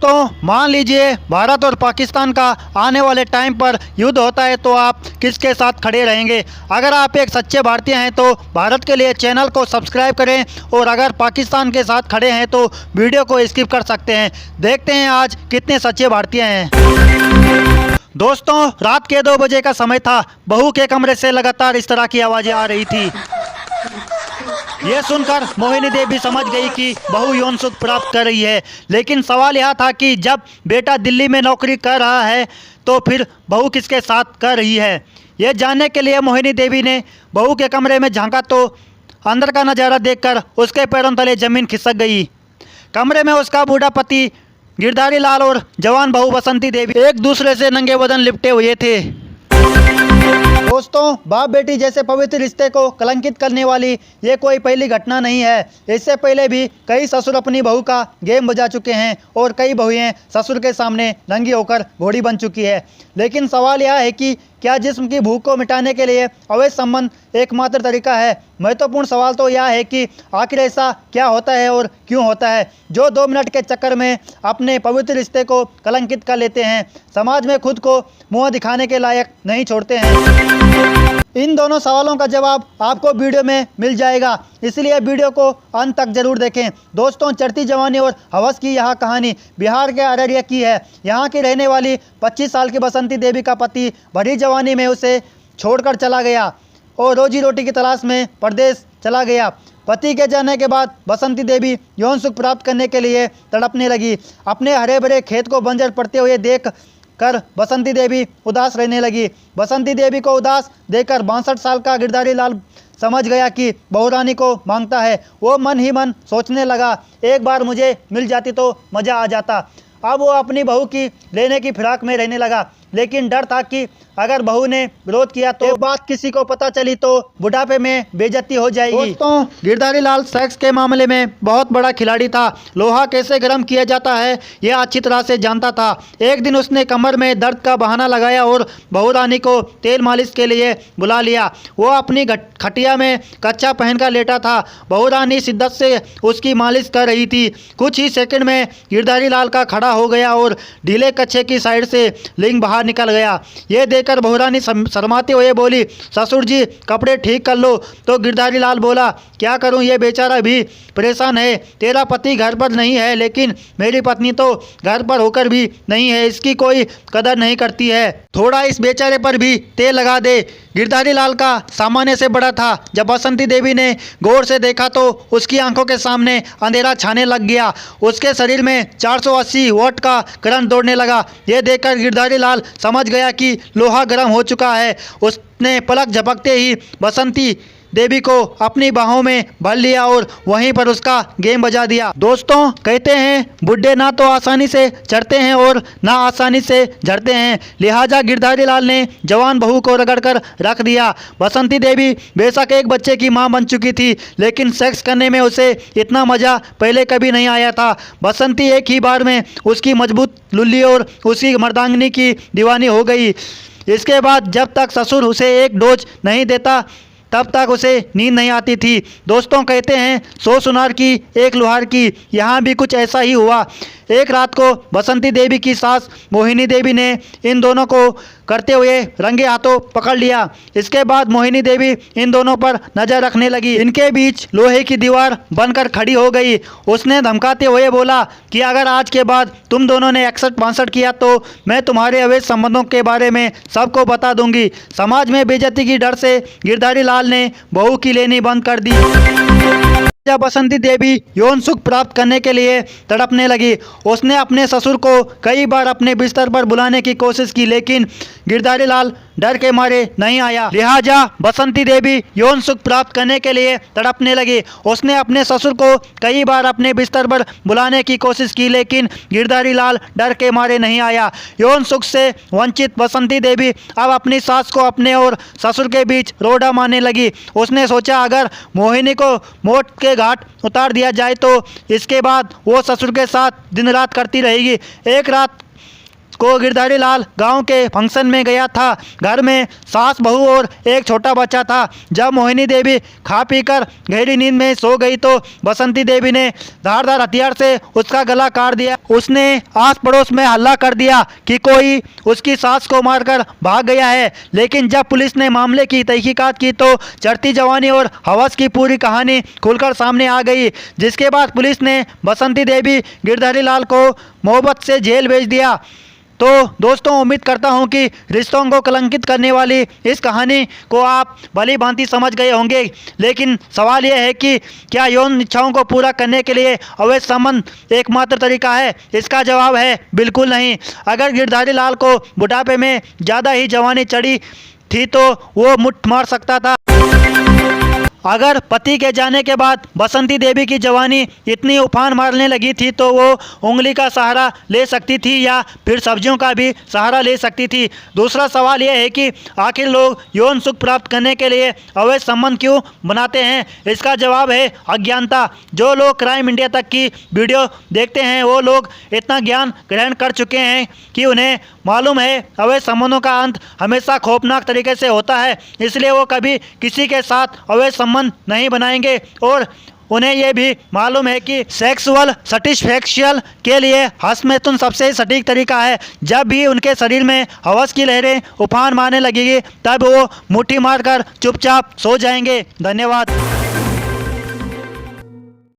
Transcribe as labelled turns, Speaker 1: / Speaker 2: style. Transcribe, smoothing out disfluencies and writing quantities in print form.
Speaker 1: दोस्तों मान लीजिए भारत और पाकिस्तान का आने वाले टाइम पर युद्ध होता है तो आप किसके साथ खड़े रहेंगे। अगर आप एक सच्चे भारतीय हैं तो भारत के लिए चैनल को सब्सक्राइब करें और अगर पाकिस्तान के साथ खड़े हैं तो वीडियो को स्किप कर सकते हैं। देखते हैं आज कितने सच्चे भारतीय हैं। दोस्तों रात के 2 बजे का समय था। बहू के कमरे से लगातार इस तरह की आवाज़ें आ रही थी। यह सुनकर मोहिनी देवी समझ गई कि बहू यौन सुख प्राप्त कर रही है। लेकिन सवाल यह था कि जब बेटा दिल्ली में नौकरी कर रहा है तो फिर बहू किसके साथ कर रही है। यह जानने के लिए मोहिनी देवी ने बहू के कमरे में झांका तो अंदर का नज़ारा देखकर उसके पैरों तले जमीन खिसक गई। कमरे में उसका बूढ़ा पति गिरधारी लाल और जवान बहू बसंती देवी एक दूसरे से नंगे बदन लिपटे हुए थे। दोस्तों बाप बेटी जैसे पवित्र रिश्ते को कलंकित करने वाली ये कोई पहली घटना नहीं है। इससे पहले भी कई ससुर अपनी बहू का गेम बजा चुके हैं और कई बहुएं ससुर के सामने नंगी होकर घोड़ी बन चुकी है। लेकिन सवाल यह है कि क्या जिस्म की भूख को मिटाने के लिए अवैध संबंध एकमात्र तरीका है। महत्वपूर्ण सवाल तो यह है कि आखिर ऐसा क्या होता है और क्यों होता है जो 2 मिनट के चक्कर में अपने पवित्र रिश्ते को कलंकित कर लेते हैं, समाज में खुद को मुंह दिखाने के लायक नहीं छोड़ते हैं। इन दोनों सवालों का जवाब आपको वीडियो में मिल जाएगा, इसलिए वीडियो को अंत तक जरूर देखें। दोस्तों चढ़ती जवानी और हवस की यह कहानी बिहार के अररिया की है। यहाँ की रहने वाली 25 साल की बसंती देवी का पति भरी जवानी में उसे छोड़कर चला गया और रोजी रोटी की तलाश में प्रदेश चला गया। पति के जाने के बाद बसंती देवी यौन सुख प्राप्त करने के लिए तड़पने लगी। अपने हरे भरे खेत को बंजर पड़ते हुए देख कर बसंती देवी उदास रहने लगी। बसंती देवी को उदास देखकर 62 साल का गिरधारी लाल समझ गया कि बहू रानी को मांगता है। वो मन ही मन सोचने लगा, एक बार मुझे मिल जाती तो मज़ा आ जाता। अब वो अपनी बहू की लेने की फिराक में रहने लगा, लेकिन डर था कि अगर बहू ने विरोध किया तो बात किसी को पता चली तो बुढ़ापे में बेइज्जती हो जाएगी। दोस्तों गिरधारी लाल सेक्स के मामले में बहुत बड़ा खिलाड़ी था। लोहा कैसे गर्म किया जाता है यह अच्छी तरह से जानता था। एक दिन उसने कमर में दर्द का बहाना लगाया और बहू रानी को तेल मालिश के लिए बुला लिया। वो अपनी खटिया में कच्चा पहनकर लेटा था। बहू रानी शिद्दत से उसकी मालिश कर रही थी। कुछ ही सेकंड में गिरधारी लाल का खड़ा हो गया और ढीले कच्छे की साइड से लिंग बाहर निकल गया। ये देखकर बहू रानी शर्माते हुए बोली, ससुर जी कपड़े ठीक कर लो। तो गिरधारी लाल बोला, क्या करूं, ये बेचारा भी परेशान है। तेरा पति घर पर नहीं है, लेकिन मेरी पत्नी तो घर पर होकर भी नहीं है, इसकी कोई कदर नहीं करती है। थोड़ा इस बेचारे पर भी तेल लगा दे। गिरधारी लाल का सामान्य से बड़ा था। जब बसंती देवी ने गौर से देखा तो उसकी आंखों के सामने अंधेरा छाने लग गया। उसके शरीर में 480 वोल्ट का करंट दौड़ने लगा। यह देखकर गिरधारी लाल समझ गया कि लोहा गर्म हो चुका है। उसने पलक झपकते ही बसंती देवी को अपनी बाहों में भर लिया और वहीं पर उसका गेम बजा दिया। दोस्तों कहते हैं बुढ़े ना तो आसानी से चढ़ते हैं और ना आसानी से झड़ते हैं, लिहाजा गिरधारी लाल ने जवान बहू को रगड़कर रख दिया। बसंती देवी बेशक एक बच्चे की मां बन चुकी थी, लेकिन सेक्स करने में उसे इतना मज़ा पहले कभी नहीं आया था। बसंती एक ही बार में उसकी मजबूत लुल्ली और उसकी मर्दांगनी की दीवानी हो गई। इसके बाद जब तक ससुर उसे एक डोज नहीं देता तब तक उसे नींद नहीं आती थी। दोस्तों कहते हैं 100 सुनार की एक लुहार की, यहाँ भी कुछ ऐसा ही हुआ। एक रात को बसंती देवी की सास मोहिनी देवी ने इन दोनों को करते हुए रंगे हाथों पकड़ लिया। इसके बाद मोहिनी देवी इन दोनों पर नज़र रखने लगी। इनके बीच लोहे की दीवार बनकर खड़ी हो गई। उसने धमकाते हुए बोला कि अगर आज के बाद तुम दोनों ने 61-62 किया तो मैं तुम्हारे अवैध संबंधों के बारे में सबको बता दूंगी। समाज में बेइज्जती की डर से गिरधारी लाल ने बहू की लेनी बंद कर दी। जब बसंती देवी यौन सुख प्राप्त करने के लिए तड़पने लगी, उसने अपने ससुर को कई बार अपने बिस्तर पर बुलाने की कोशिश की, लेकिन गिरधारी लाल डर के मारे नहीं आया। लिहाजा बसंती देवी यौन सुख प्राप्त करने के लिए तड़पने लगी। उसने अपने ससुर को कई बार अपने बिस्तर पर बुलाने की कोशिश की, लेकिन गिरधारी लाल डर के मारे नहीं आया। यौन सुख से वंचित बसंती देवी अब अपनी सास को अपने और ससुर के बीच रोड़ा मारने लगी। उसने सोचा अगर मोहिनी को मौत के घाट उतार दिया जाए तो इसके बाद वो ससुर के साथ दिन रात करती रहेगी। एक रात को गिरधारी लाल गांव के फंक्शन में गया था। घर में सास बहू और एक छोटा बच्चा था। जब मोहिनी देवी खा पीकर गहरी नींद में सो गई तो बसंती देवी ने धारदार हथियार से उसका गला काट दिया। उसने आस पड़ोस में हल्ला कर दिया कि कोई उसकी सास को मारकर भाग गया है। लेकिन जब पुलिस ने मामले की तहकीकात की तो चढ़ती जवानी और हवस की पूरी कहानी खुलकर सामने आ गई, जिसके बाद पुलिस ने बसंती देवी गिरधारी लाल को मोहब्बत से जेल भेज दिया। तो दोस्तों, उम्मीद करता हूं कि रिश्तों को कलंकित करने वाली इस कहानी को आप भली भांति समझ गए होंगे। लेकिन सवाल यह है कि क्या यौन इच्छाओं को पूरा करने के लिए अवैध संबंध एकमात्र तरीका है? इसका जवाब है बिल्कुल नहीं। अगर गिरधारी लाल को बुढ़ापे में ज़्यादा ही जवानी चढ़ी थी तो वो मुठ मार सकता था। अगर पति के जाने के बाद बसंती देवी की जवानी इतनी उफान मारने लगी थी तो वो उंगली का सहारा ले सकती थी या फिर सब्जियों का भी सहारा ले सकती थी। दूसरा सवाल यह है कि आखिर लोग यौन सुख प्राप्त करने के लिए अवैध संबंध क्यों बनाते हैं? इसका जवाब है अज्ञानता। जो लोग क्राइम इंडिया तक की वीडियो देखते हैं वो लोग इतना ज्ञान ग्रहण कर चुके हैं कि उन्हें मालूम है अवैध संबंधों का अंत हमेशा खौफनाक तरीके से होता है। इसलिए वो कभी किसी के साथ अवैध संबंध नहीं बनाएंगे। और उन्हें यह भी मालूम है कि सेक्सुअल सटिस्फैक्शन के लिए हस्तमैथुन सबसे सटीक तरीका है। जब भी उनके शरीर में हवस की लहरें उफान मारने लगेगी तब वो मुट्ठी मारकर चुपचाप सो जाएंगे। धन्यवाद।